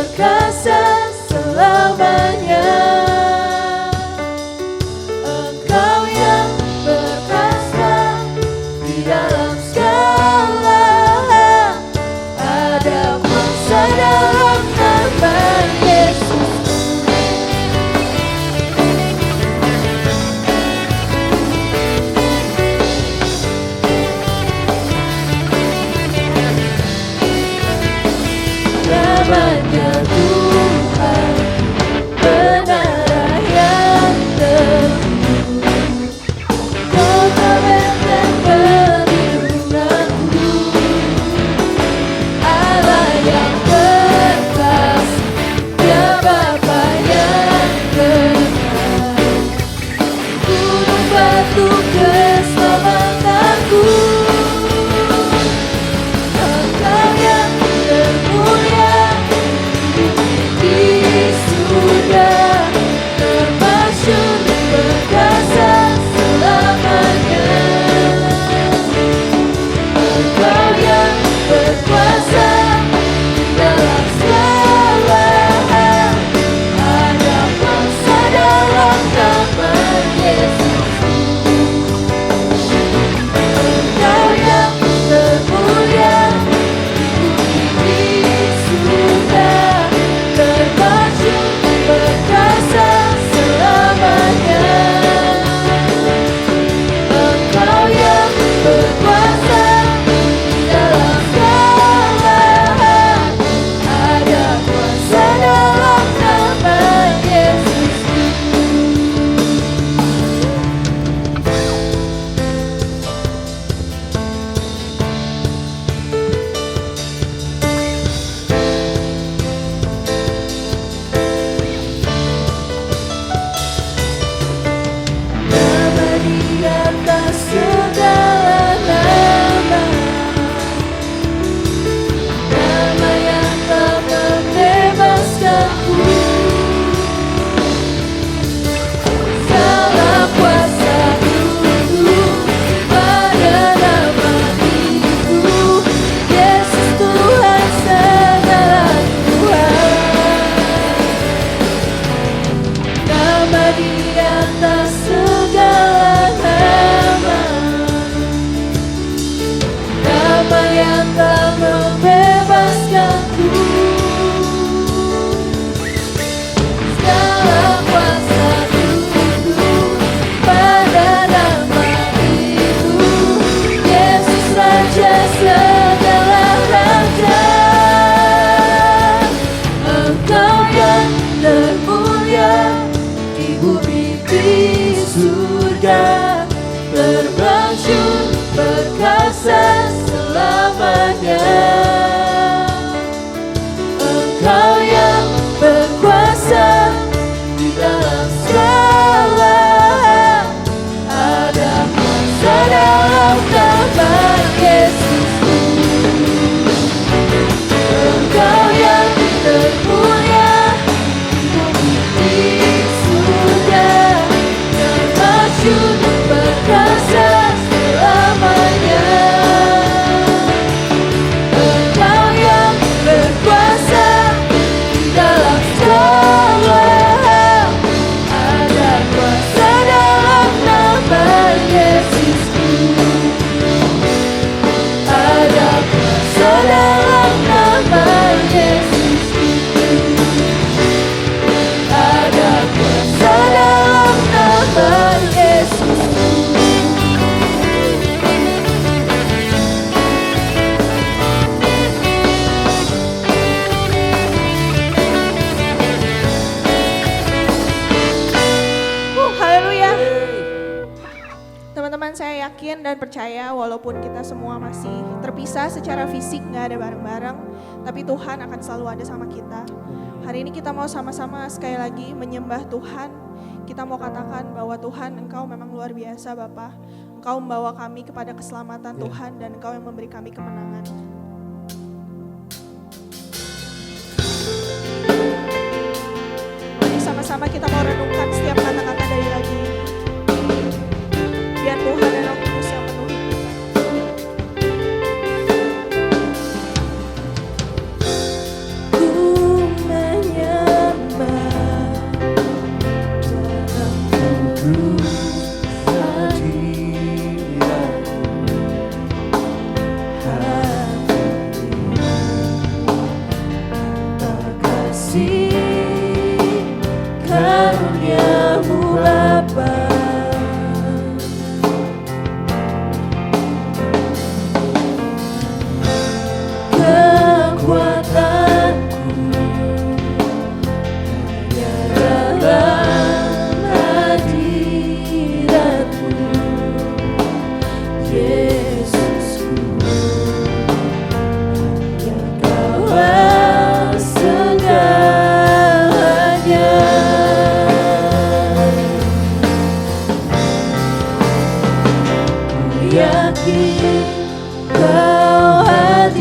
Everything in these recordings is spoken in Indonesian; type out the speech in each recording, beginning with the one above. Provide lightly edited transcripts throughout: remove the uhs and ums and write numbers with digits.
perkasa selamanya. Engkau yang perkasa di dalam segala hal. Ada kuasa dalam nama Yesus. Namanya Tuhan, benar yang teguh, kota benteng perlindunganku, Allah yang perkasa, Dia Bapa yang benar, gunung batu keselamatanku. Engkau yang termulia di surga, termasyhur perkasa selamanya. Engkau yang berkuasa dalam segala hal. Ada kuasa dalam nama Yesus. Engkau yang termulia di surga, termasyhur perkasa selamanya. Engkau yang berkuasa dalam segala hal. Ada kuasa dalam nama Yesus. Nama di atas segala nama, nama yang telah membebaskanku. Segala kuasa dulu pada nama itu, Yesus Tuhan segala Tuhan. Nama di atas segala nama, nama yang telah membebaskanku. Segala kuasa dulu pada nama itu, Yesus Raja segala raja. Engkau yang termulia di bumi di surga, termasyhur perkasa selamanya. Engkau yang berkuasa di dalam segala hal. Ada kuasa dalam nama Yesus. Engkau yang termulia di surga, termasyhur perkasa selamanya. Engkau yang berkuasa di dalam segala hal. Ada kuasa dalam nama Yesus. Ada kuasa dalam nama Yesus. Ada kuasa dalam nama Yesus. Haleluya. Teman-teman, saya yakin dan percaya walaupun kita semua masih terpisah secara fisik, gak ada bareng-bareng, tapi Tuhan akan selalu ada sama kita. Hari ini kita mau sama-sama sekali lagi menyembah Tuhan. Kita mau katakan bahwa Tuhan, Engkau memang luar biasa Bapa. Engkau membawa kami kepada keselamatan Tuhan dan Engkau yang memberi kami kemenangan. Mari sama-sama kita mau renungkan setiap kata-kata dari lagu ini. Biar Tuhan dan Roh Kudus yang penuhi kita. Ku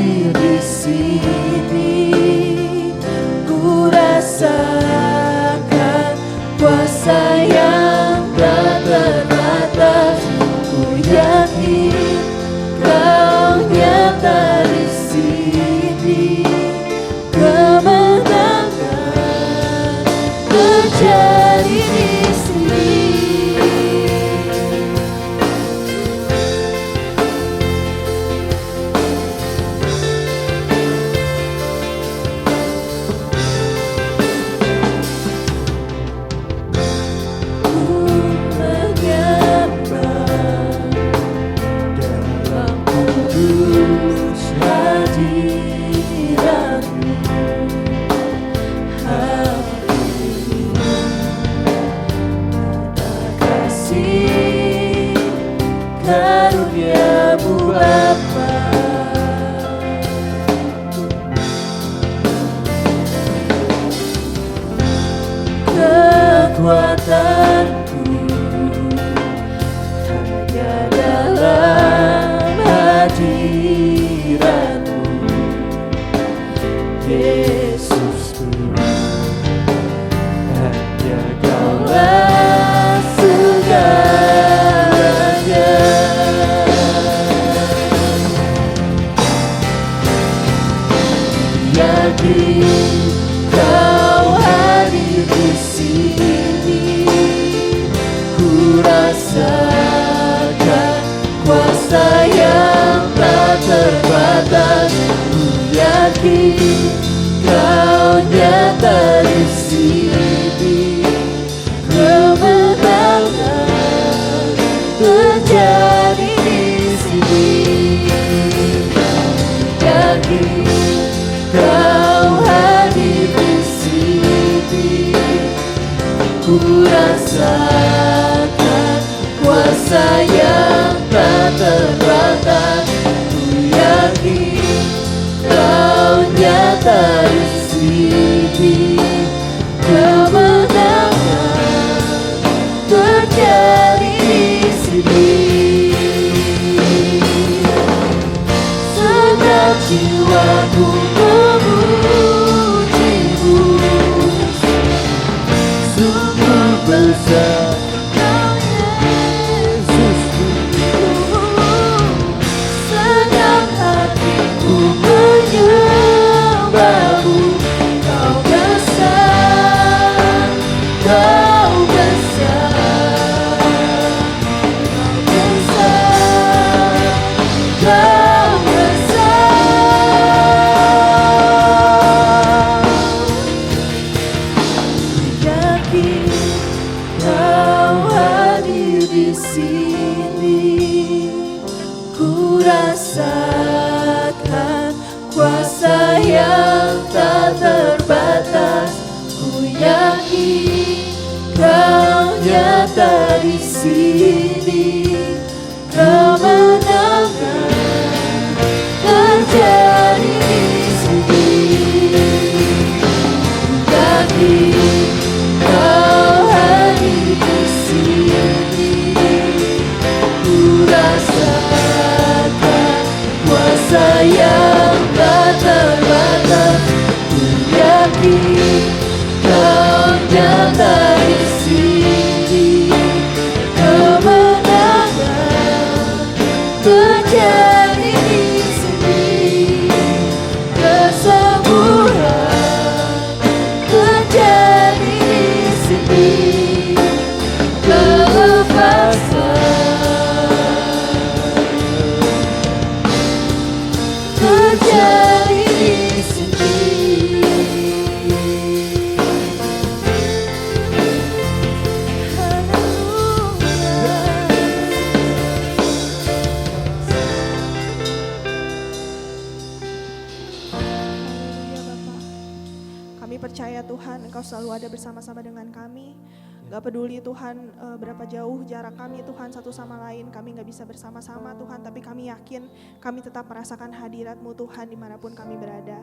hadir di sini, ku rasakan kuasa yang tak terbatas. Ku yakin Kau nyata di sini, kemenangan terjadi di sini. Karuniamu Bapa, kekuatanku hanya dalam hadiratmu, Yesusku. Hanya Kaulah segalanya. Yakin Kau hadir di sini, ku rasakan kuasa yang tak terbatas. Ku yakin Kau nyata di sini, kemenangan terjadi di sini. Yakin Kau hadir di sini, ku rasakan kuasa yang tak terbatas. Ku yakin Kau nyata di sini, kemenangan terjadi di sini. Segenap jiwaku memuji-Mu, sungguh besar Kau Yesusku. Segenap hatiku menyembah-Mu, Kau besar, Kau besar, Kau besar, Kau besar. Yakin Kau hadir di sini, ku rasakan kuasa yang tak terbatas. Ku yakin Kau nyata di sini, kemenangan terjadi di sini. Yakin Kau hadir di sini, ku rasakan kuasa yang tak terbatas. Ku yakin Kau nyata di sini, kemenangan terjadi di sini. Kesembuhan terjadi di sini, kelepasan terjadi di sini. Haleluya Bapa. Kami percaya Tuhan Engkau selalu ada bersama-sama dengan kami. Gak peduli Tuhan berapa jauh jarak kami Tuhan satu sama lain, kami gak bisa bersama-sama Tuhan, tapi kami yakin kami tetap merasakan hadirat-Mu Tuhan dimanapun kami berada.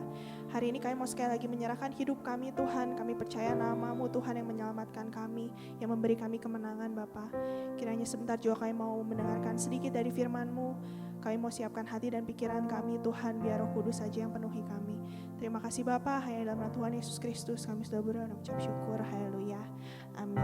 Hari ini kami mau sekali lagi menyerahkan hidup kami Tuhan, kami percaya nama-Mu Tuhan yang menyelamatkan kami, yang memberi kami kemenangan Bapa. Kiranya sebentar juga kami mau mendengarkan sedikit dari firman-Mu. Kami mau siapkan hati dan pikiran kami Tuhan, biar Roh Kudus saja yang penuhi kami. Terima kasih Bapa, hanya dalam nama Tuhan Yesus Kristus kami sudah berdoa dan mengucap syukur. Haleluya. Amin.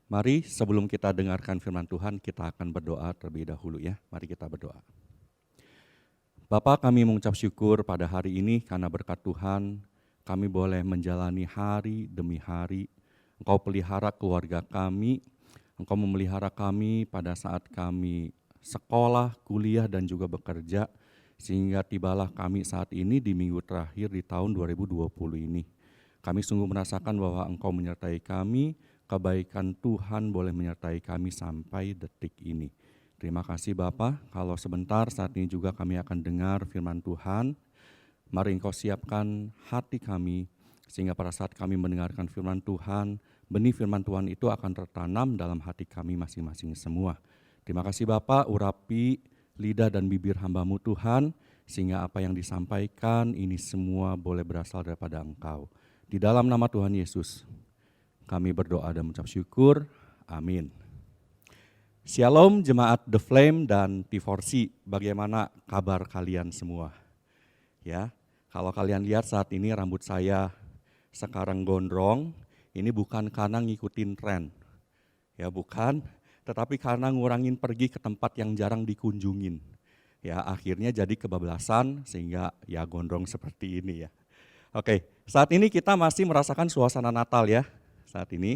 Mari sebelum kita dengarkan firman Tuhan, kita akan berdoa terlebih dahulu ya. Mari kita berdoa. Bapa, kami mengucap syukur pada hari ini karena berkat Tuhan, kami boleh menjalani hari demi hari. Engkau pelihara keluarga kami, Engkau memelihara kami pada saat kami sekolah, kuliah, dan juga bekerja, sehingga tibalah kami saat ini di minggu terakhir di tahun 2020 ini. Kami sungguh merasakan bahwa Engkau menyertai kami, kebaikan Tuhan boleh menyertai kami sampai detik ini. Terima kasih Bapa. Kalau sebentar saat ini juga kami akan dengar firman Tuhan. Mari Engkau siapkan hati kami, sehingga pada saat kami mendengarkan firman Tuhan, benih firman Tuhan itu akan tertanam dalam hati kami masing-masing semua. Terima kasih Bapa, urapi lidah dan bibir hamba-Mu Tuhan, sehingga apa yang disampaikan ini semua boleh berasal daripada Engkau. Di dalam nama Tuhan Yesus, kami berdoa dan mengucap syukur. Amin. Shalom jemaat The Flame dan T4C, bagaimana kabar kalian semua? Ya, kalau kalian lihat saat ini rambut saya sekarang gondrong, ini bukan karena ngikutin tren. Ya bukan, tetapi karena ngurangin pergi ke tempat yang jarang dikunjungin. Ya akhirnya jadi kebablasan sehingga ya gondrong seperti ini ya. Oke, saat ini kita masih merasakan suasana Natal ya. Saat ini,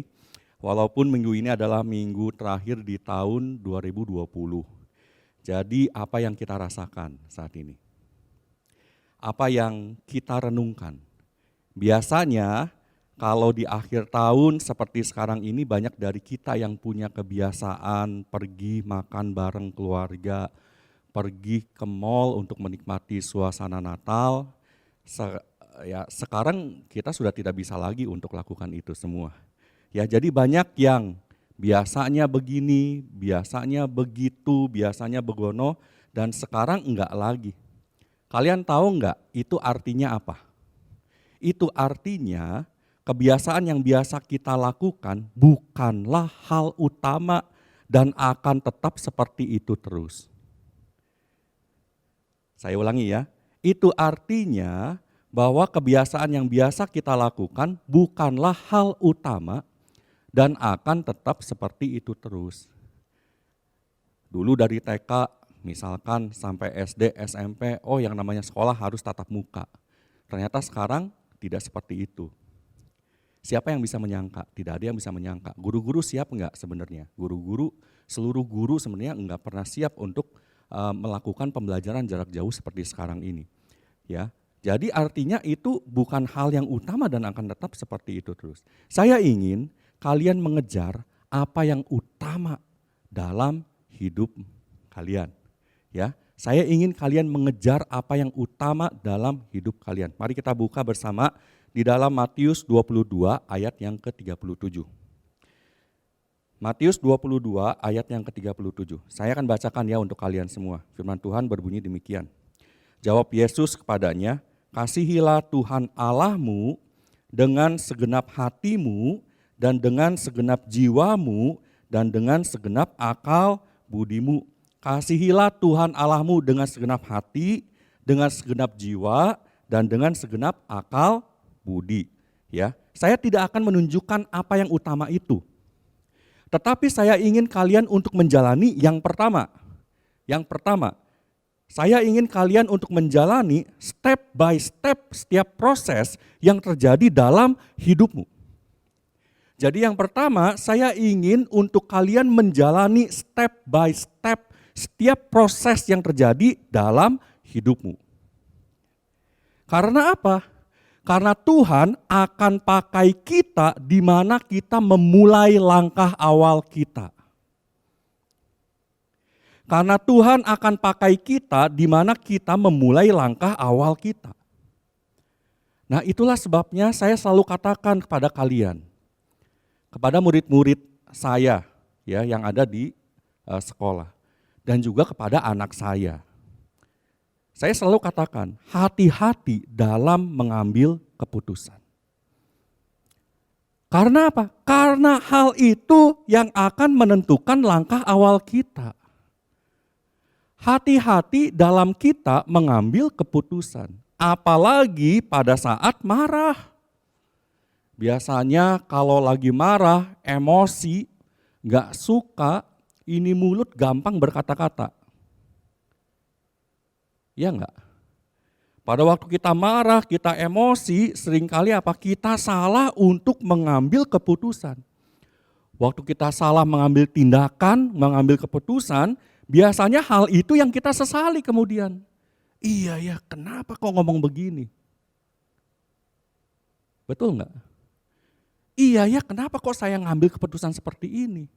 walaupun minggu ini adalah minggu terakhir di tahun 2020. Jadi apa yang kita rasakan saat ini? Apa yang kita renungkan? Biasanya kalau di akhir tahun seperti sekarang ini banyak dari kita yang punya kebiasaan pergi makan bareng keluarga, pergi ke mall untuk menikmati suasana Natal. Sekarang kita sudah tidak bisa lagi untuk lakukan itu semua. Ya, jadi banyak yang biasanya begini, biasanya begitu, biasanya begono, dan sekarang enggak lagi. Kalian tahu enggak itu artinya apa? Itu artinya kebiasaan yang biasa kita lakukan bukanlah hal utama dan akan tetap seperti itu terus. Saya ulangi ya, itu artinya bahwa kebiasaan yang biasa kita lakukan bukanlah hal utama dan akan tetap seperti itu terus. Dulu dari TK misalkan sampai SD, SMP, yang namanya sekolah harus tatap muka. Ternyata sekarang tidak seperti itu. Siapa yang bisa menyangka? Tidak ada yang bisa menyangka. Guru-guru siap enggak sebenarnya? Seluruh guru sebenarnya enggak pernah siap untuk melakukan pembelajaran jarak jauh seperti sekarang ini. Ya. Jadi artinya itu bukan hal yang utama dan akan tetap seperti itu terus. Saya ingin kalian mengejar apa yang utama dalam hidup kalian. Ya, saya ingin kalian mengejar apa yang utama dalam hidup kalian. Mari kita buka bersama di dalam Matius 22 ayat yang ke-37. Matius 22 ayat yang ke-37. Saya akan bacakan ya untuk kalian semua. Firman Tuhan berbunyi demikian. Jawab Yesus kepadanya, "Kasihilah Tuhan Allahmu dengan segenap hatimu dan dengan segenap jiwamu dan dengan segenap akal budimu." Kasihilah Tuhan Allahmu dengan segenap hati, dengan segenap jiwa dan dengan segenap akal budi. Ya, saya tidak akan menunjukkan apa yang utama itu. Tetapi saya ingin kalian untuk menjalani yang pertama. Yang pertama, saya ingin kalian untuk menjalani step by step setiap proses yang terjadi dalam hidupmu. Jadi yang pertama, saya ingin untuk kalian menjalani step by step setiap proses yang terjadi dalam hidupmu. Karena apa? Karena Tuhan akan pakai kita di mana kita memulai langkah awal kita. Karena Tuhan akan pakai kita di mana kita memulai langkah awal kita. Nah, itulah sebabnya saya selalu katakan kepada kalian, kepada murid-murid saya ya yang ada di sekolah dan juga kepada anak saya. Saya selalu katakan, hati-hati dalam mengambil keputusan. Karena apa? Karena hal itu yang akan menentukan langkah awal kita. Hati-hati dalam kita mengambil keputusan, apalagi pada saat marah. Biasanya kalau lagi marah, emosi, gak suka, ini mulut gampang berkata-kata. Ya enggak? Pada waktu kita marah, kita emosi, seringkali apa? Kita salah untuk mengambil keputusan. Waktu kita salah mengambil tindakan, mengambil keputusan, biasanya hal itu yang kita sesali kemudian. Iya ya, kenapa kok ngomong begini? Betul enggak? Iya ya, kenapa kok saya ngambil keputusan seperti ini?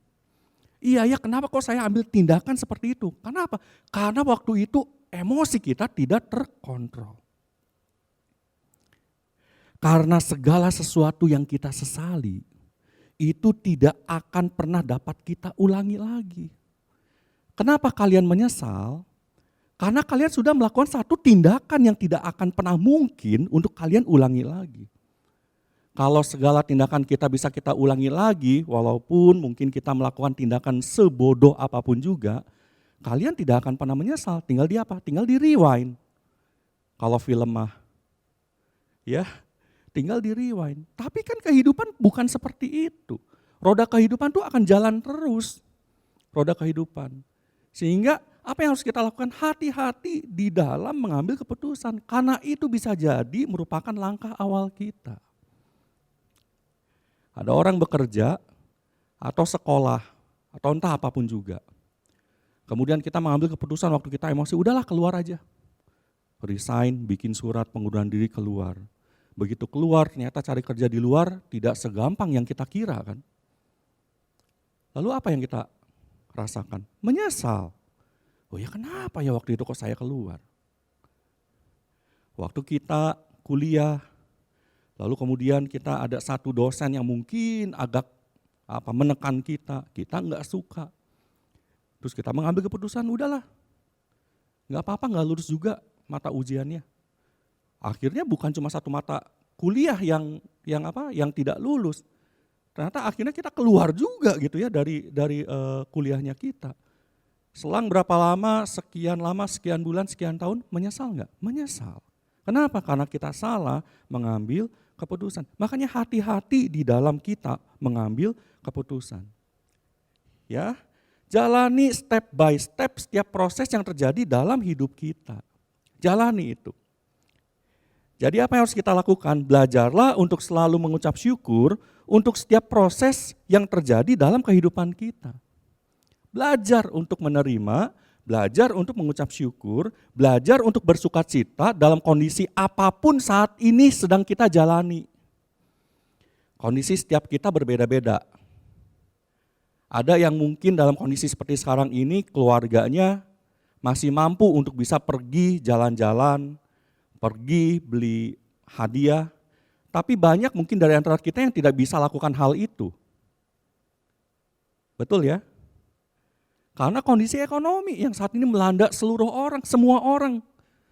Iya ya, kenapa kok saya ambil tindakan seperti itu? Kenapa? Karena waktu itu emosi kita tidak terkontrol. Karena segala sesuatu yang kita sesali, itu tidak akan pernah dapat kita ulangi lagi. Kenapa kalian menyesal? Karena kalian sudah melakukan satu tindakan yang tidak akan pernah mungkin untuk kalian ulangi lagi. Kalau segala tindakan kita bisa kita ulangi lagi, walaupun mungkin kita melakukan tindakan sebodoh apapun juga, kalian tidak akan pernah menyesal. Tinggal di apa? Tinggal di rewind. Kalau film mah, ya tinggal di rewind. Tapi kan kehidupan bukan seperti itu. Roda kehidupan tuh akan jalan terus. Roda kehidupan. Sehingga apa yang harus kita lakukan? Hati-hati di dalam mengambil keputusan. Karena itu bisa jadi merupakan langkah awal kita. Ada orang bekerja atau sekolah atau entah apapun juga. Kemudian kita mengambil keputusan waktu kita emosi, udahlah keluar aja. Resign, bikin surat pengunduran diri keluar. Begitu keluar ternyata cari kerja di luar tidak segampang yang kita kira kan. Lalu apa yang kita rasakan? Menyesal. Oh ya kenapa ya waktu itu kok saya keluar? Waktu kita kuliah, lalu kemudian kita ada satu dosen yang mungkin agak menekan kita nggak suka. Terus kita mengambil keputusan, udahlah, nggak apa-apa nggak lulus juga mata ujiannya. Akhirnya bukan cuma satu mata kuliah yang tidak lulus. Ternyata akhirnya kita keluar juga gitu ya dari kuliahnya kita. Selang berapa lama, sekian bulan, sekian tahun, menyesal nggak? Menyesal. Kenapa? Karena kita salah mengambil keputusan. Makanya hati-hati di dalam kita mengambil keputusan. Ya, jalani step by step setiap proses yang terjadi dalam hidup kita. Jalani itu. Jadi apa yang harus kita lakukan? Belajarlah untuk selalu mengucap syukur untuk setiap proses yang terjadi dalam kehidupan kita. Belajar untuk menerima, belajar untuk mengucap syukur, belajar untuk bersukacita dalam kondisi apapun saat ini sedang kita jalani. Kondisi setiap kita berbeda-beda. Ada yang mungkin dalam kondisi seperti sekarang ini keluarganya masih mampu untuk bisa pergi jalan-jalan, pergi beli hadiah, tapi banyak mungkin dari antara kita yang tidak bisa lakukan hal itu. Betul ya? Karena kondisi ekonomi yang saat ini melanda seluruh orang, semua orang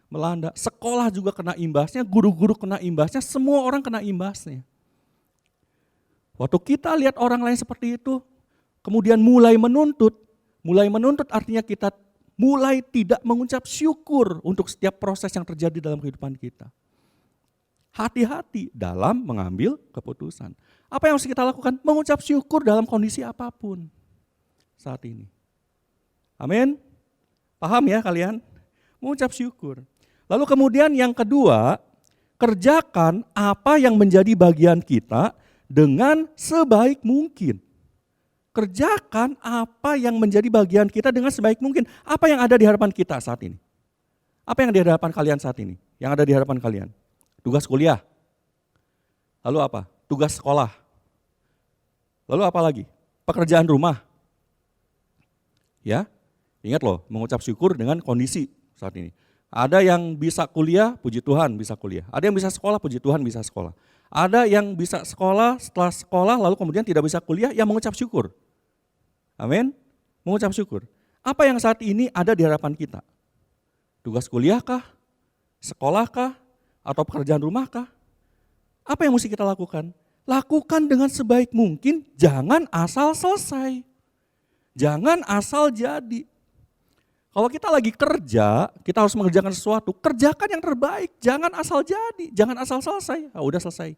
melanda. Sekolah juga kena imbasnya, guru-guru kena imbasnya, semua orang kena imbasnya. Waktu kita lihat orang lain seperti itu, kemudian mulai menuntut artinya kita mulai tidak mengucap syukur untuk setiap proses yang terjadi dalam kehidupan kita. Hati-hati dalam mengambil keputusan. Apa yang harus kita lakukan? Mengucap syukur dalam kondisi apapun saat ini. Amin. Paham ya kalian? Mengucap syukur. Lalu kemudian yang kedua, kerjakan apa yang menjadi bagian kita dengan sebaik mungkin. Kerjakan apa yang menjadi bagian kita dengan sebaik mungkin. Apa yang ada di hadapan kita saat ini? Apa yang ada di hadapan kalian saat ini? Yang ada di hadapan kalian? Tugas kuliah. Lalu apa? Tugas sekolah. Lalu apa lagi? Pekerjaan rumah. Ya, ingat loh, mengucap syukur dengan kondisi saat ini. Ada yang bisa kuliah, puji Tuhan bisa kuliah. Ada yang bisa sekolah, puji Tuhan bisa sekolah. Ada yang bisa sekolah, setelah sekolah lalu kemudian tidak bisa kuliah, yang mengucap syukur. Amin, mengucap syukur. Apa yang saat ini ada di hadapan kita? Tugas kuliah kah? Sekolah kah? Atau pekerjaan rumah kah? Apa yang mesti kita lakukan? Lakukan dengan sebaik mungkin, jangan asal selesai. Jangan asal jadi. Kalau kita lagi kerja, kita harus mengerjakan sesuatu, kerjakan yang terbaik, jangan asal jadi, jangan asal selesai. Udah selesai.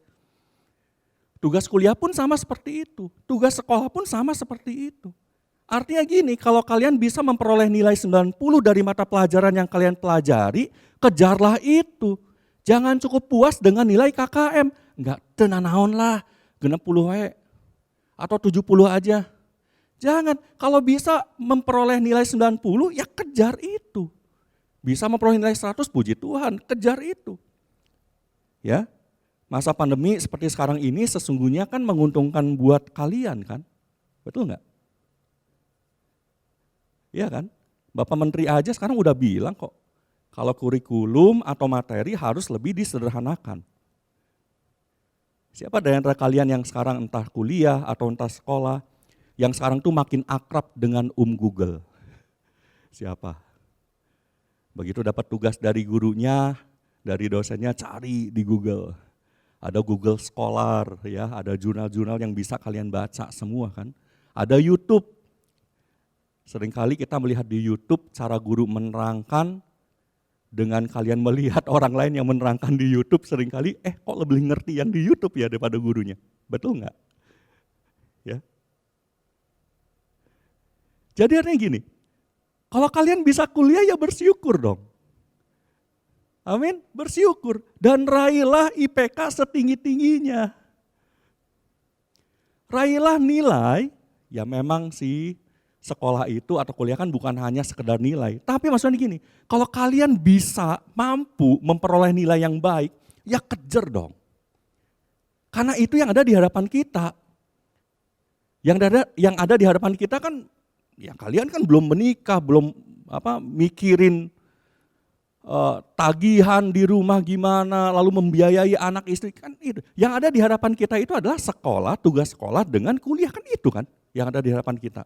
Tugas kuliah pun sama seperti itu, tugas sekolah pun sama seperti itu. Artinya gini, kalau kalian bisa memperoleh nilai 90 dari mata pelajaran yang kalian pelajari, kejarlah itu. Jangan cukup puas dengan nilai KKM. Enggak, tenanaon lah, 60 we, atau 70 aja. Jangan, kalau bisa memperoleh nilai 90, ya kejar itu. Bisa memperoleh nilai 100, puji Tuhan, kejar itu. Ya, masa pandemi seperti sekarang ini sesungguhnya kan menguntungkan buat kalian kan, betul enggak? Iya kan? Bapak Menteri aja sekarang udah bilang kok, kalau kurikulum atau materi harus lebih disederhanakan. Siapa dari antara kalian yang sekarang entah kuliah atau entah sekolah, yang sekarang tuh makin akrab dengan Google? Siapa? Begitu dapat tugas dari gurunya, dari dosennya, cari di Google. Ada Google Scholar, ya, ada jurnal-jurnal yang bisa kalian baca semua kan. Ada YouTube. Seringkali kita melihat di YouTube cara guru menerangkan dengan kalian melihat orang lain yang menerangkan di YouTube seringkali, kok lebih ngerti yang di YouTube ya daripada gurunya. Betul nggak? Ya. Jadi artinya gini, kalau kalian bisa kuliah ya bersyukur dong. Amin, bersyukur. Dan raihlah IPK setinggi-tingginya. Raihlah nilai, ya memang sih, sekolah itu atau kuliah kan bukan hanya sekedar nilai. Tapi maksudnya gini, kalau kalian bisa mampu memperoleh nilai yang baik, ya kejar dong. Karena itu yang ada di hadapan kita. Yang ada di hadapan kita kan, ya kalian kan belum menikah, belum mikirin tagihan di rumah gimana, lalu membiayai anak istri kan itu. Yang ada di hadapan kita itu adalah sekolah, tugas sekolah dengan kuliah kan itu kan, yang ada di hadapan kita.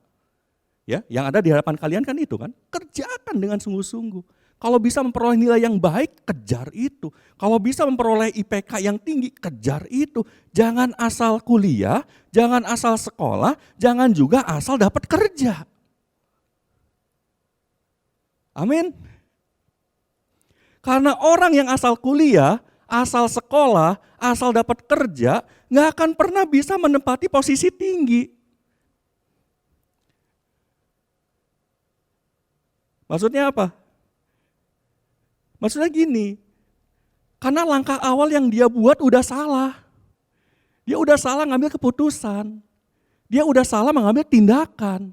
Ya, yang ada di hadapan kalian kan itu kan, kerjakan dengan sungguh-sungguh. Kalau bisa memperoleh nilai yang baik, kejar itu. Kalau bisa memperoleh IPK yang tinggi, kejar itu. Jangan asal kuliah, jangan asal sekolah, jangan juga asal dapat kerja. Amin. Karena orang yang asal kuliah, asal sekolah, asal dapat kerja, nggak akan pernah bisa menempati posisi tinggi. Maksudnya apa? Maksudnya gini, karena langkah awal yang dia buat udah salah. Dia udah salah ngambil keputusan. Dia udah salah mengambil tindakan.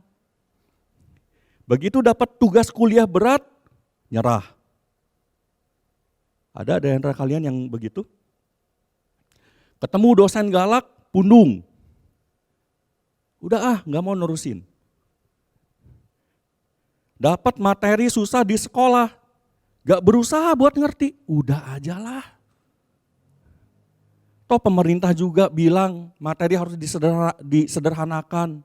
Begitu dapat tugas kuliah berat, nyerah. Ada di antara kalian yang begitu? Ketemu dosen galak, pundung. Udah nggak mau nerusin. Dapat materi susah di sekolah, gak berusaha buat ngerti, udah aja lah. Toh pemerintah juga bilang materi harus disederhanakan.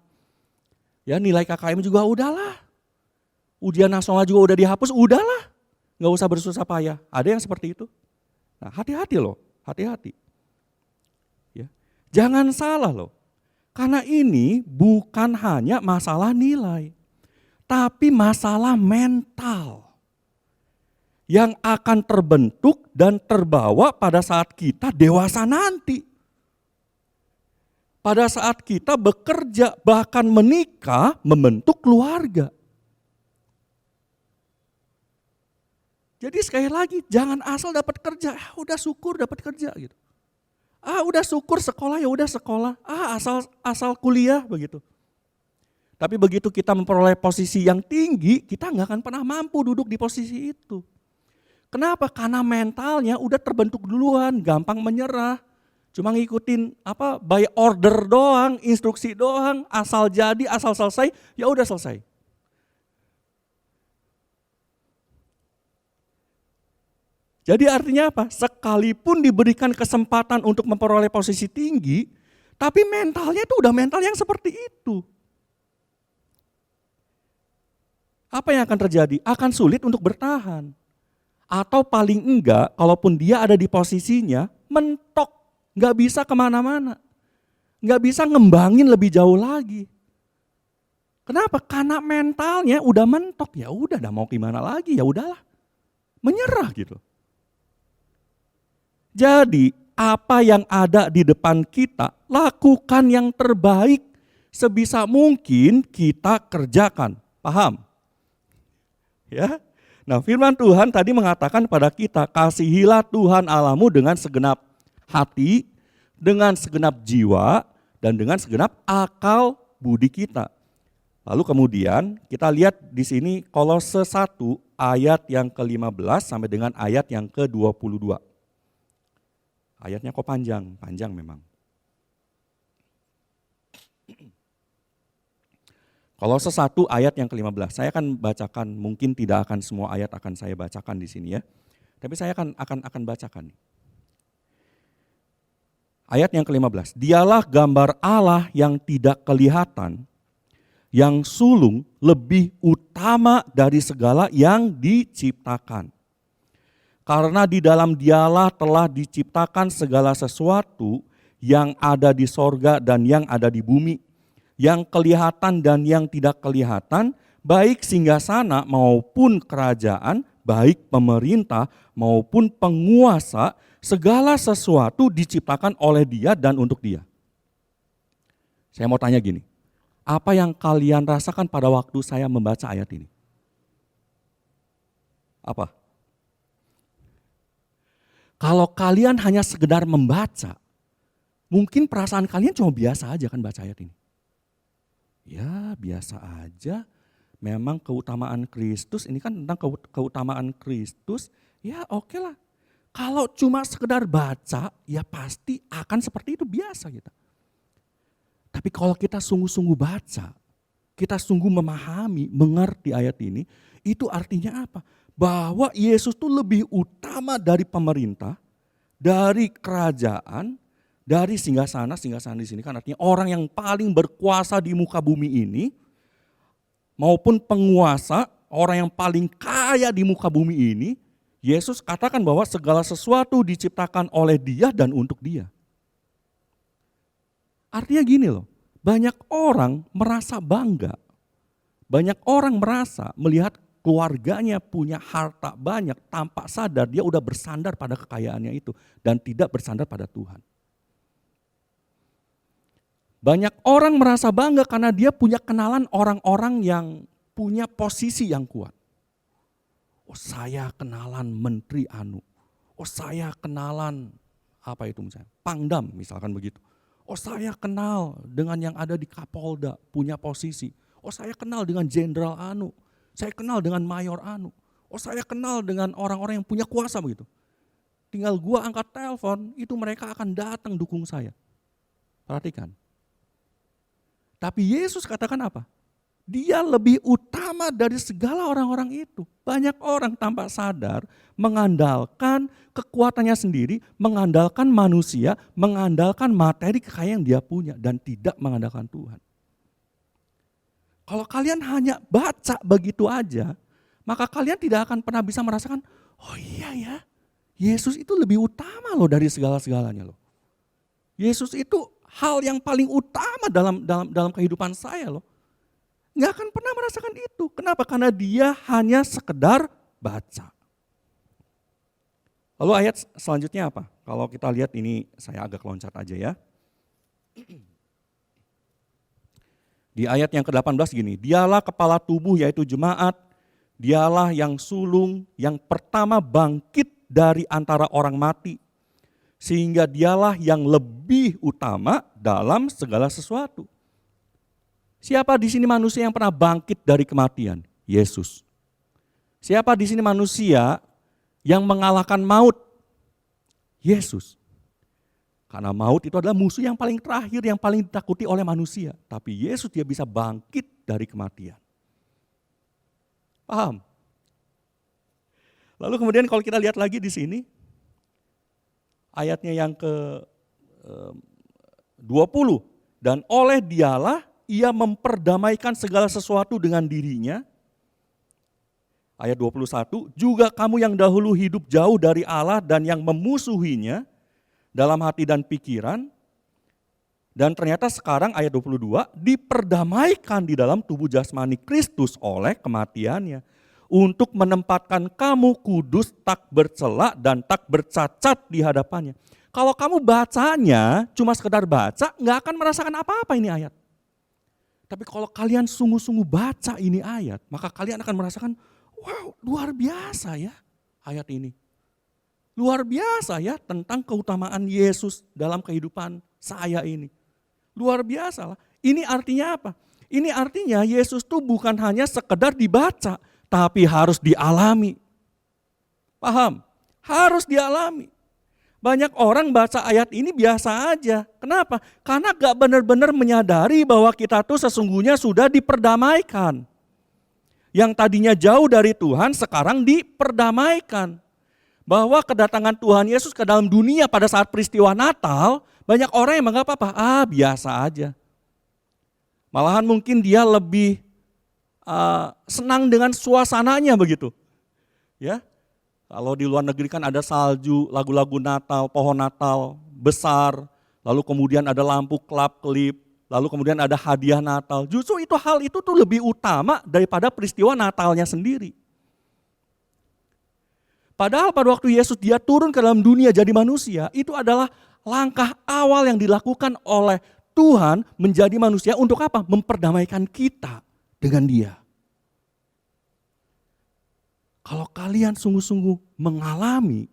Ya nilai KKM juga udahlah. Ujian nasional juga udah dihapus, udahlah. Gak usah bersusah payah. Ada yang seperti itu? Nah hati-hati loh, hati-hati. Ya. Jangan salah loh, karena ini bukan hanya masalah nilai. Tapi masalah mental yang akan terbentuk dan terbawa pada saat kita dewasa nanti. Pada saat kita bekerja, bahkan menikah, membentuk keluarga. Jadi sekali lagi, jangan asal dapat kerja, udah syukur dapat kerja gitu. Udah syukur sekolah ya udah sekolah, asal kuliah begitu. Tapi begitu kita memperoleh posisi yang tinggi, kita nggak akan pernah mampu duduk di posisi itu. Kenapa? Karena mentalnya udah terbentuk duluan, gampang menyerah. Cuma ngikutin by order doang, instruksi doang, asal jadi, asal selesai, ya udah selesai. Jadi artinya apa? Sekalipun diberikan kesempatan untuk memperoleh posisi tinggi, tapi mentalnya itu udah mental yang seperti itu. Apa yang akan terjadi? Akan sulit untuk bertahan. Atau paling enggak, kalaupun dia ada di posisinya, mentok, nggak bisa kemana-mana. Nggak bisa ngembangin lebih jauh lagi. Kenapa? Karena mentalnya udah mentok, ya udah, dah mau gimana lagi, ya udahlah. Menyerah gitu. Jadi apa yang ada di depan kita, lakukan yang terbaik sebisa mungkin kita kerjakan. Paham? Ya. Nah, firman Tuhan tadi mengatakan pada kita, kasihilah Tuhan Allahmu dengan segenap hati, dengan segenap jiwa, dan dengan segenap akal budi kita. Lalu kemudian kita lihat di sini Kolose 1 ayat yang ke-15 sampai dengan ayat yang ke-22. Ayatnya kok panjang, panjang memang. Kolose 1 ayat yang ke-15. Saya akan bacakan, mungkin tidak akan semua ayat akan saya bacakan di sini ya. Tapi saya akan bacakan. Ayat yang ke-15. Dialah gambar Allah yang tidak kelihatan, yang sulung lebih utama dari segala yang diciptakan. Karena di dalam Dialah telah diciptakan segala sesuatu yang ada di sorga dan yang ada di bumi, yang kelihatan dan yang tidak kelihatan, baik singgasana maupun kerajaan, baik pemerintah maupun penguasa, segala sesuatu diciptakan oleh Dia dan untuk Dia. Saya mau tanya gini, apa yang kalian rasakan pada waktu saya membaca ayat ini? Apa? Kalau kalian hanya sekedar membaca, mungkin perasaan kalian cuma biasa aja kan baca ayat ini. Ya biasa aja, memang keutamaan Kristus, ini kan tentang keutamaan Kristus, ya oke lah. Kalau cuma sekedar baca, ya pasti akan seperti itu, biasa kita. Tapi kalau kita sungguh-sungguh baca, kita sungguh memahami, mengerti ayat ini, itu artinya apa? Bahwa Yesus itu lebih utama dari pemerintah, dari kerajaan, dari singgasana di sini kan artinya orang yang paling berkuasa di muka bumi ini, maupun penguasa, orang yang paling kaya di muka bumi ini, Yesus katakan bahwa segala sesuatu diciptakan oleh Dia dan untuk Dia. Artinya gini loh, banyak orang merasa bangga, banyak orang merasa melihat keluarganya punya harta banyak, tanpa sadar dia udah bersandar pada kekayaannya itu dan tidak bersandar pada Tuhan. Banyak orang merasa bangga karena dia punya kenalan orang-orang yang punya posisi yang kuat. Oh saya kenalan menteri anu, oh saya kenalan apa itu misalnya, Pangdam misalkan begitu. Oh saya kenal dengan yang ada di Kapolda, punya posisi. Oh saya kenal dengan jenderal anu, saya kenal dengan mayor anu. Oh saya kenal dengan orang-orang yang punya kuasa begitu. Tinggal gua angkat telepon, itu mereka akan datang dukung saya. Perhatikan. Tapi Yesus katakan apa? Dia lebih utama dari segala orang-orang itu. Banyak orang tanpa sadar mengandalkan kekuatannya sendiri, mengandalkan manusia, mengandalkan materi kekayaan yang dia punya dan tidak mengandalkan Tuhan. Kalau kalian hanya baca begitu aja, maka kalian tidak akan pernah bisa merasakan, oh iya ya, Yesus itu lebih utama loh dari segala-segalanya loh. Yesus itu hal yang paling utama dalam kehidupan saya loh. Nggak akan pernah merasakan itu. Kenapa? Karena dia hanya sekedar baca. Lalu ayat selanjutnya apa? Kalau kita lihat ini, saya agak loncat aja ya. Di ayat yang ke-18 gini, dialah kepala tubuh yaitu jemaat, dialah yang sulung, yang pertama bangkit dari antara orang mati, sehingga dialah yang lebih utama dalam segala sesuatu. Siapa di sini manusia yang pernah bangkit dari kematian? Yesus. Siapa di sini manusia yang mengalahkan maut? Yesus. Karena maut itu adalah musuh yang paling terakhir, yang paling ditakuti oleh manusia. Tapi Yesus dia bisa bangkit dari kematian. Paham? Lalu kemudian kalau kita lihat lagi di sini, ayatnya yang ke-20. Dan oleh dialah ia memperdamaikan segala sesuatu dengan dirinya. Ayat 21, juga kamu yang dahulu hidup jauh dari Allah dan yang memusuhinya dalam hati dan pikiran, dan ternyata sekarang ayat 22, diperdamaikan di dalam tubuh jasmani Kristus oleh kematiannya, untuk menempatkan kamu kudus, tak bercela dan tak bercacat di hadapannya. Kalau kamu bacanya cuma sekedar baca, nggak akan merasakan apa-apa ini ayat. Tapi kalau kalian sungguh-sungguh baca ini ayat, maka kalian akan merasakan, wow, luar biasa ya ayat ini. Luar biasa ya tentang keutamaan Yesus dalam kehidupan saya ini. Luar biasa lah. Ini artinya apa? Ini artinya Yesus tuh bukan hanya sekedar dibaca, tapi harus dialami. Paham? Harus dialami. Banyak orang baca ayat ini biasa aja. Kenapa? Karena gak benar-benar menyadari bahwa kita tuh sesungguhnya sudah diperdamaikan. Yang tadinya jauh dari Tuhan sekarang diperdamaikan. Bahwa kedatangan Tuhan Yesus ke dalam dunia pada saat peristiwa Natal, banyak orang yang menganggap apa? Biasa aja. Malahan mungkin dia lebih senang dengan suasananya begitu. Ya. Kalau di luar negeri kan ada salju, lagu-lagu Natal, pohon Natal besar, lalu kemudian ada lampu kelap-kelip, lalu kemudian ada hadiah Natal. Justru hal itu tuh lebih utama daripada peristiwa Natalnya sendiri. Padahal pada waktu Yesus dia turun ke dalam dunia jadi manusia, itu adalah langkah awal yang dilakukan oleh Tuhan menjadi manusia untuk apa? Memperdamaikan kita dengan Dia. Kalau kalian sungguh-sungguh mengalami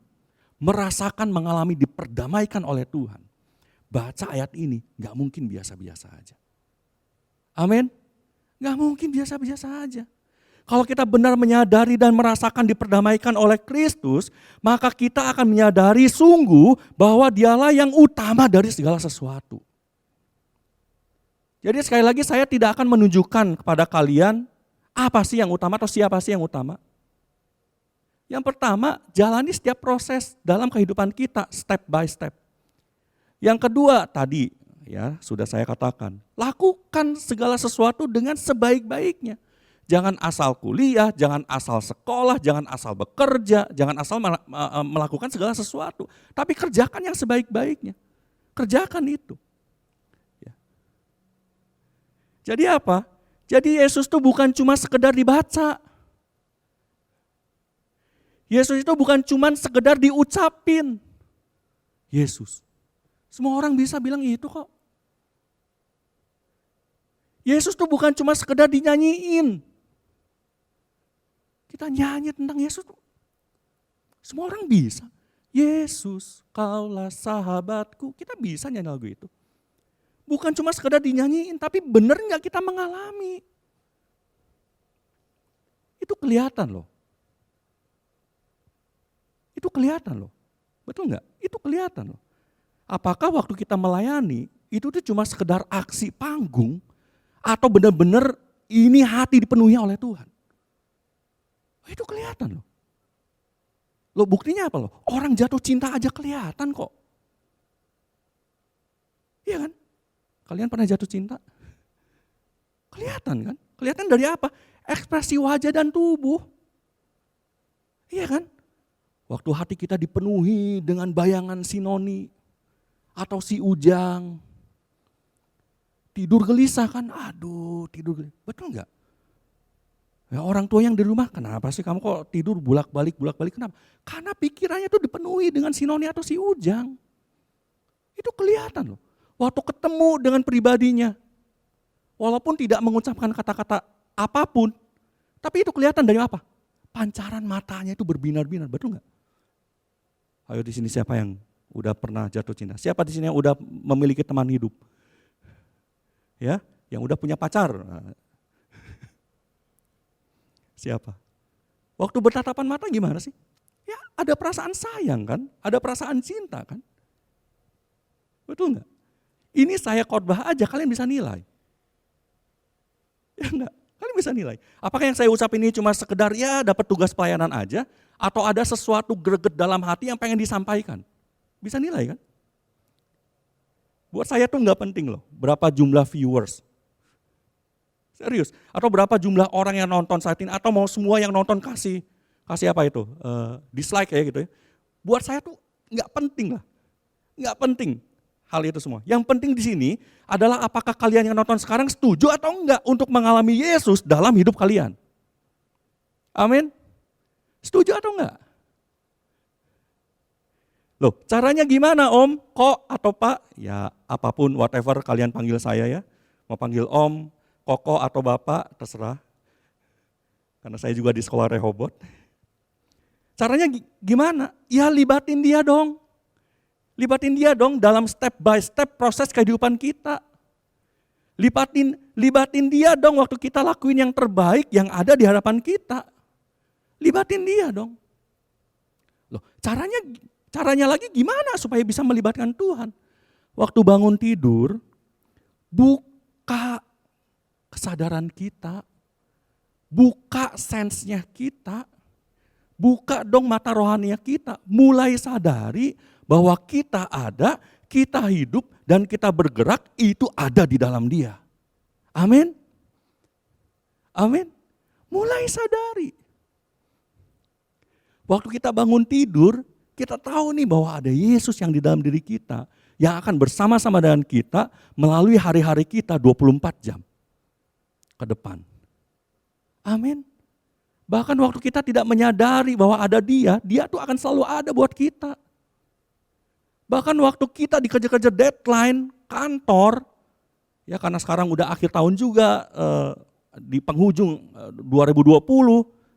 diperdamaikan oleh Tuhan, baca ayat ini gak mungkin biasa-biasa aja. Amin? Gak mungkin biasa-biasa aja. Kalau kita benar menyadari dan merasakan diperdamaikan oleh Kristus, maka kita akan menyadari sungguh bahwa Dialah yang utama dari segala sesuatu. Jadi sekali lagi saya tidak akan menunjukkan kepada kalian apa sih yang utama atau siapa sih yang utama. Yang pertama, jalani setiap proses dalam kehidupan kita step by step. Yang kedua tadi ya sudah saya katakan, lakukan segala sesuatu dengan sebaik-baiknya. Jangan asal kuliah, jangan asal sekolah, jangan asal bekerja, jangan asal melakukan segala sesuatu. Tapi kerjakan yang sebaik-baiknya. Kerjakan itu. Ya. Jadi apa? Jadi Yesus itu bukan cuma sekedar dibaca. Yesus itu bukan cuma sekedar diucapin. Yesus. Semua orang bisa bilang itu kok. Yesus itu bukan cuma sekedar dinyanyiin. Kita nyanyi tentang Yesus. Semua orang bisa. Yesus, kaulah sahabatku. Kita bisa nyanyi lagu itu. Bukan cuma sekedar dinyanyiin, tapi benar gak kita mengalami. Itu kelihatan loh. Itu kelihatan loh. Betul nggak? Itu kelihatan loh. Apakah waktu kita melayani, itu tuh cuma sekedar aksi panggung, atau benar-benar ini hati dipenuhi oleh Tuhan? Itu kelihatan loh. Loh buktinya apa loh? Orang jatuh cinta aja kelihatan kok. Iya kan? Kalian pernah jatuh cinta? Kelihatan kan? Kelihatan dari apa? Ekspresi wajah dan tubuh. Iya kan? Waktu hati kita dipenuhi dengan bayangan si Noni atau si Ujang. Tidur gelisah kan, aduh tidur gelisah. Betul enggak? Ya, orang tua yang di rumah, kenapa sih kamu kok tidur bolak-balik, kenapa? Karena pikirannya tuh dipenuhi dengan si Noni atau si Ujang. Itu kelihatan loh. Waktu ketemu dengan pribadinya, walaupun tidak mengucapkan kata-kata apapun, tapi itu kelihatan dari apa? Pancaran matanya itu berbinar-binar, betul enggak? Ayo di sini siapa yang udah pernah jatuh cinta? Siapa di sini yang udah memiliki teman hidup? Ya, yang udah punya pacar? Siapa? Waktu bertatapan mata gimana sih? Ya ada perasaan sayang kan? Ada perasaan cinta kan? Betul enggak? Ini saya khotbah aja kalian bisa nilai. Ya enggak? Kalian bisa nilai. Apakah yang saya ucapin ini cuma sekedar ya dapat tugas pelayanan aja? Atau ada sesuatu greget dalam hati yang pengen disampaikan? Bisa nilai kan? Buat saya tuh nggak penting loh, berapa jumlah viewers. Serius. Atau berapa jumlah orang yang nonton saat ini, atau mau semua yang nonton kasih apa itu, dislike ya gitu ya. Buat saya tuh nggak penting lah, nggak penting hal itu semua. Yang penting di sini adalah apakah kalian yang nonton sekarang setuju atau enggak untuk mengalami Yesus dalam hidup kalian. Amin. Setuju atau enggak? Loh, caranya gimana Om, Kok, atau Pak? Ya apapun, whatever kalian panggil saya ya. Mau panggil Om, Koko, atau Bapak, terserah. Karena saya juga di sekolah Rehoboth. Caranya gimana? Ya libatin dia dong. Libatin dia dong dalam step by step proses kehidupan kita. Libatin dia dong waktu kita lakuin yang terbaik yang ada di hadapan kita. Libatin dia dong. Loh, caranya lagi gimana supaya bisa melibatkan Tuhan? Waktu bangun tidur, buka kesadaran kita, buka sense-nya kita, buka dong mata rohaninya kita, mulai sadari bahwa kita ada, kita hidup, dan kita bergerak, itu ada di dalam Dia. Amin. Amin. Mulai sadari. Waktu kita bangun tidur, kita tahu nih bahwa ada Yesus yang di dalam diri kita, yang akan bersama-sama dengan kita melalui hari-hari kita 24 jam ke depan. Amin. Bahkan waktu kita tidak menyadari bahwa ada Dia tuh akan selalu ada buat kita. Bahkan waktu kita dikejar-kejar deadline kantor, ya karena sekarang udah akhir tahun juga, di penghujung 2020,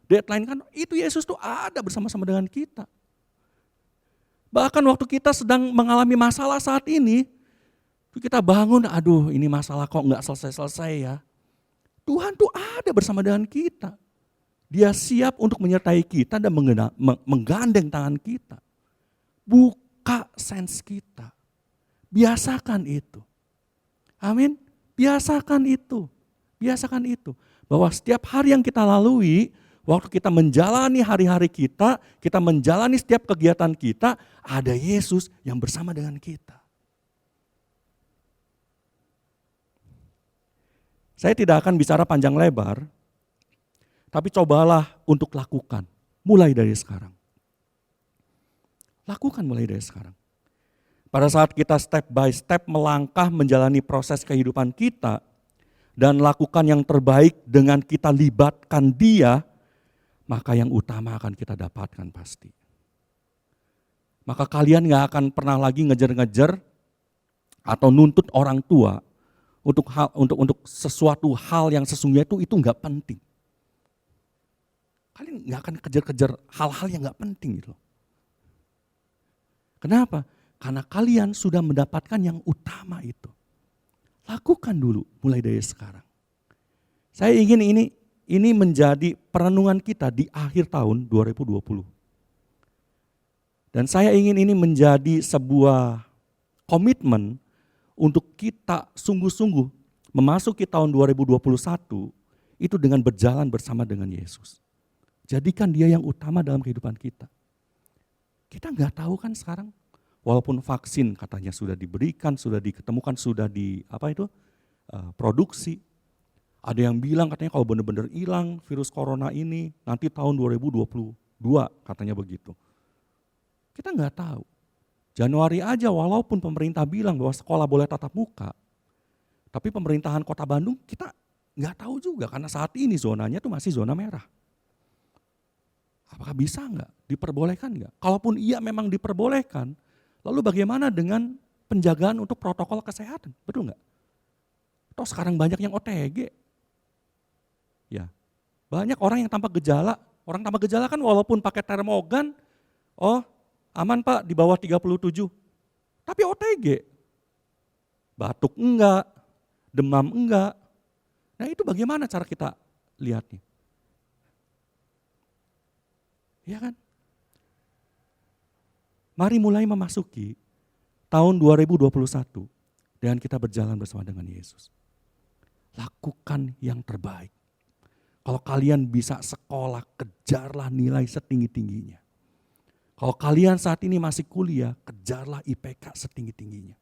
deadline kan, itu Yesus tuh ada bersama-sama dengan kita. Bahkan waktu kita sedang mengalami masalah saat ini, kita bangun, aduh ini masalah kok nggak selesai-selesai ya. Tuhan tuh ada bersama dengan kita. Dia siap untuk menyertai kita dan menggandeng tangan kita. Buka sense kita. Biasakan itu. Amin. Biasakan itu. Biasakan itu. Bahwa setiap hari yang kita lalui, waktu kita menjalani hari-hari kita menjalani setiap kegiatan kita, ada Yesus yang bersama dengan kita. Saya tidak akan bicara panjang lebar, tapi cobalah untuk lakukan, mulai dari sekarang. Lakukan mulai dari sekarang. Pada saat kita step by step melangkah menjalani proses kehidupan kita, dan lakukan yang terbaik dengan kita libatkan Dia, maka yang utama akan kita dapatkan pasti. Maka kalian gak akan pernah lagi ngejar-ngejar atau nuntut orang tua untuk sesuatu hal yang sesungguhnya itu gak penting. Kalian gak akan kejar-kejar hal-hal yang gak penting gitu. Kenapa? Karena kalian sudah mendapatkan yang utama itu. Lakukan dulu mulai dari sekarang. Saya ingin ini menjadi perenungan kita di akhir tahun 2020. Dan saya ingin ini menjadi sebuah komitmen untuk kita sungguh-sungguh memasuki tahun 2021 itu dengan berjalan bersama dengan Yesus. Jadikan Dia yang utama dalam kehidupan kita. Kita nggak tahu kan sekarang, walaupun vaksin katanya sudah diberikan, sudah diketemukan, sudah produksi. Ada yang bilang katanya kalau benar-benar hilang virus corona ini nanti tahun 2022 katanya begitu. Kita nggak tahu. Januari aja walaupun pemerintah bilang bahwa sekolah boleh tatap muka, tapi pemerintahan Kota Bandung kita nggak tahu juga karena saat ini zonanya tuh masih zona merah. Apakah bisa nggak? Diperbolehkan nggak? Kalaupun iya memang diperbolehkan, lalu bagaimana dengan penjagaan untuk protokol kesehatan? Betul nggak? Toh sekarang banyak yang OTG. Ya, banyak orang yang tanpa gejala. Orang tanpa gejala kan walaupun pakai termogan, oh aman Pak di bawah 37. Tapi OTG. Batuk enggak, demam enggak. Nah itu bagaimana cara kita lihatnya? Ya kan? Mari mulai memasuki tahun 2021 dengan kita berjalan bersama dengan Yesus. Lakukan yang terbaik. Kalau kalian bisa sekolah, kejarlah nilai setinggi-tingginya. Kalau kalian saat ini masih kuliah, kejarlah IPK setinggi-tingginya.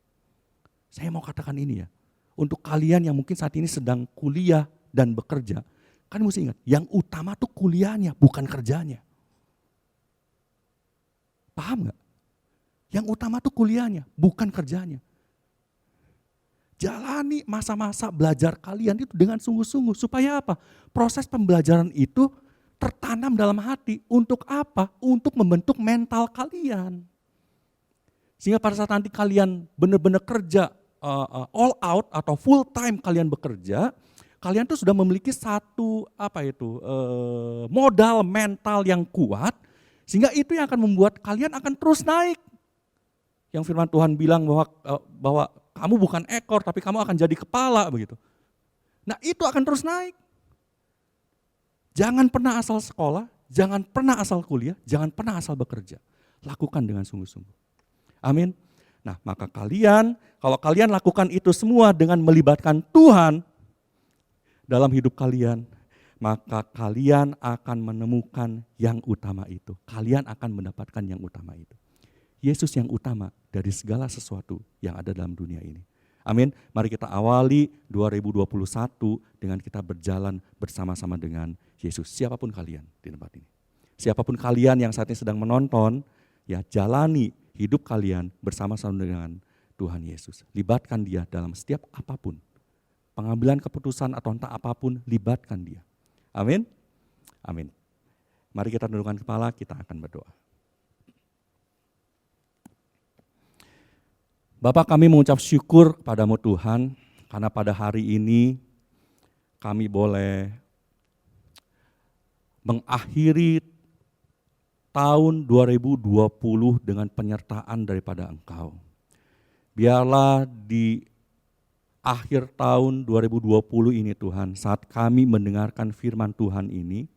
Saya mau katakan ini ya, untuk kalian yang mungkin saat ini sedang kuliah dan bekerja, kan mesti ingat, yang utama tuh kuliahnya, bukan kerjanya. Paham gak? Yang utama tuh kuliahnya, bukan kerjanya. Jalani masa-masa belajar kalian itu dengan sungguh-sungguh. Supaya apa? Proses pembelajaran itu tertanam dalam hati. Untuk apa? Untuk membentuk mental kalian. Sehingga pada saat nanti kalian benar-benar kerja all out atau full time kalian bekerja, kalian tuh sudah memiliki satu modal mental yang kuat, sehingga itu yang akan membuat kalian akan terus naik. Yang firman Tuhan bilang bahwa kamu bukan ekor tapi kamu akan jadi kepala begitu. Nah, itu akan terus naik. Jangan pernah asal sekolah, jangan pernah asal kuliah, jangan pernah asal bekerja. Lakukan dengan sungguh-sungguh. Amin. Nah, maka kalau kalian lakukan itu semua dengan melibatkan Tuhan dalam hidup kalian, maka kalian akan menemukan yang utama itu. Kalian akan mendapatkan yang utama itu. Yesus yang utama dari segala sesuatu yang ada dalam dunia ini. Amin. Mari kita awali 2021 dengan kita berjalan bersama-sama dengan Yesus. Siapapun kalian di tempat ini. Siapapun kalian yang saat ini sedang menonton, ya jalani hidup kalian bersama-sama dengan Tuhan Yesus. Libatkan dia dalam setiap apapun. Pengambilan keputusan atau entah apapun, libatkan dia. Amin. Amin. Mari kita tundukkan kepala, kita akan berdoa. Bapak, kami mengucap syukur kepadamu Tuhan, karena pada hari ini kami boleh mengakhiri tahun 2020 dengan penyertaan daripada Engkau. Biarlah di akhir tahun 2020 ini Tuhan, saat kami mendengarkan firman Tuhan ini,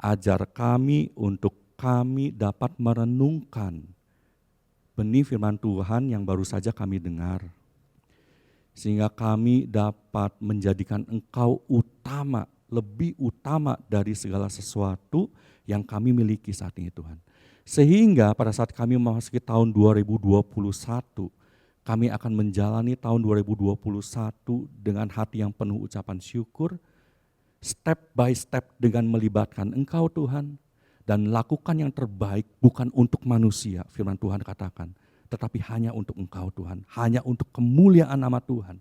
ajar kami untuk kami dapat merenungkan benih firman Tuhan yang baru saja kami dengar. Sehingga kami dapat menjadikan Engkau utama, lebih utama dari segala sesuatu yang kami miliki saat ini Tuhan. Sehingga pada saat kami memasuki tahun 2021, kami akan menjalani tahun 2021 dengan hati yang penuh ucapan syukur, step by step dengan melibatkan Engkau Tuhan, dan lakukan yang terbaik bukan untuk manusia, firman Tuhan katakan, tetapi hanya untuk Engkau Tuhan, hanya untuk kemuliaan nama Tuhan.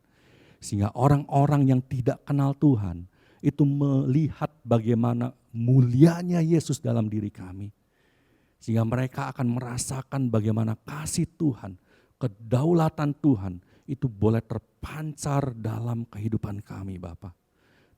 Sehingga orang-orang yang tidak kenal Tuhan, itu melihat bagaimana mulianya Yesus dalam diri kami. Sehingga mereka akan merasakan bagaimana kasih Tuhan, kedaulatan Tuhan, itu boleh terpancar dalam kehidupan kami Bapa.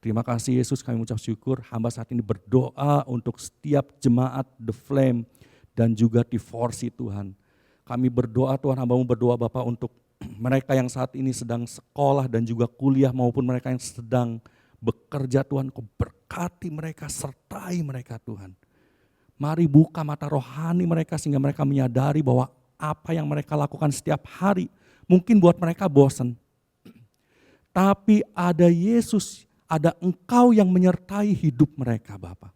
Terima kasih Yesus, kami mengucap syukur. Hamba saat ini berdoa untuk setiap jemaat The Flame dan juga T4C Tuhan. Kami berdoa Tuhan, hamba-Mu berdoa Bapak untuk mereka yang saat ini sedang sekolah dan juga kuliah maupun mereka yang sedang bekerja Tuhan. Kau berkati mereka, sertai mereka Tuhan. Mari buka mata rohani mereka sehingga mereka menyadari bahwa apa yang mereka lakukan setiap hari mungkin buat mereka bosan. Tapi ada Yesus, ada Engkau yang menyertai hidup mereka Bapa.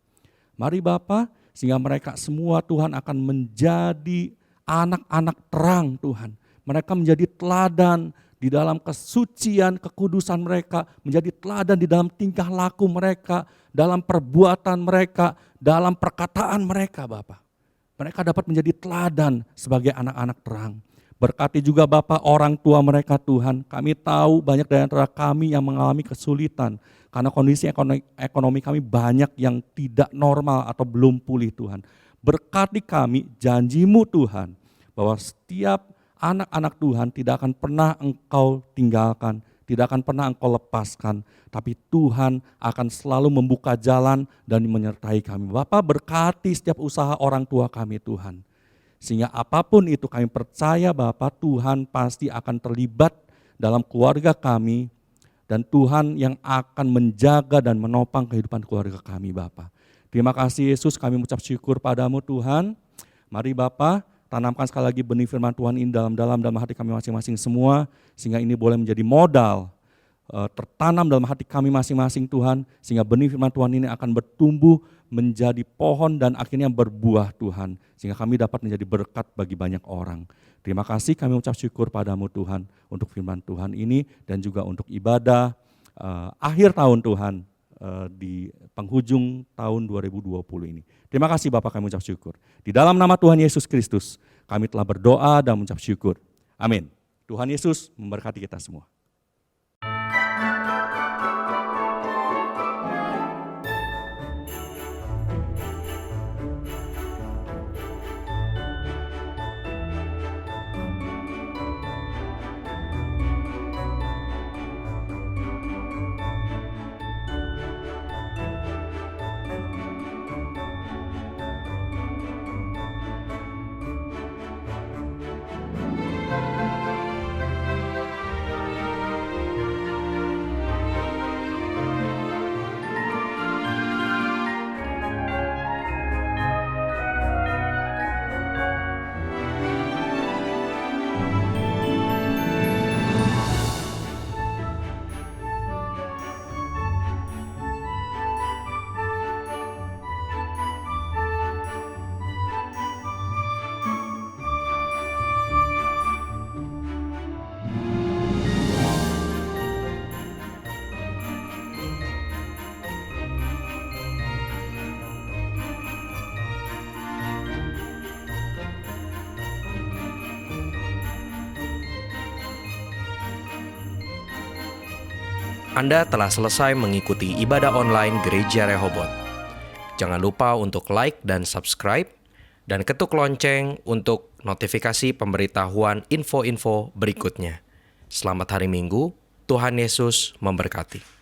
Mari Bapa, sehingga mereka semua Tuhan akan menjadi anak-anak terang Tuhan. Mereka menjadi teladan di dalam kesucian, kekudusan mereka, menjadi teladan di dalam tingkah laku mereka, dalam perbuatan mereka, dalam perkataan mereka Bapa. Mereka dapat menjadi teladan sebagai anak-anak terang. Berkati juga Bapak orang tua mereka Tuhan. Kami tahu banyak dari antara kami yang mengalami kesulitan. Karena kondisi ekonomi kami banyak yang tidak normal atau belum pulih Tuhan. Berkati kami, janji-Mu Tuhan, bahwa setiap anak-anak Tuhan tidak akan pernah Engkau tinggalkan, tidak akan pernah Engkau lepaskan. Tapi Tuhan akan selalu membuka jalan dan menyertai kami. Bapak berkati setiap usaha orang tua kami Tuhan. Sehingga apapun itu kami percaya Bapak, Tuhan pasti akan terlibat dalam keluarga kami. Dan Tuhan yang akan menjaga dan menopang kehidupan keluarga kami Bapak. Terima kasih Yesus, kami mengucap syukur padamu Tuhan. Mari Bapak, tanamkan sekali lagi benih firman Tuhan ini dalam hati kami masing-masing semua. Sehingga ini boleh menjadi modal tertanam dalam hati kami masing-masing Tuhan. Sehingga benih firman Tuhan ini akan bertumbuh menjadi pohon dan akhirnya berbuah Tuhan. Sehingga kami dapat menjadi berkat bagi banyak orang. Terima kasih, kami ucap syukur padamu Tuhan untuk firman Tuhan ini dan juga untuk ibadah akhir tahun Tuhan di penghujung tahun 2020 ini. Terima kasih Bapak, kami ucap syukur. Di dalam nama Tuhan Yesus Kristus, kami telah berdoa dan mengucap syukur. Amin. Tuhan Yesus memberkati kita semua. Anda telah selesai mengikuti ibadah online Gereja Rehoboth. Jangan lupa untuk like dan subscribe, dan ketuk lonceng untuk notifikasi pemberitahuan info-info berikutnya. Selamat hari Minggu, Tuhan Yesus memberkati.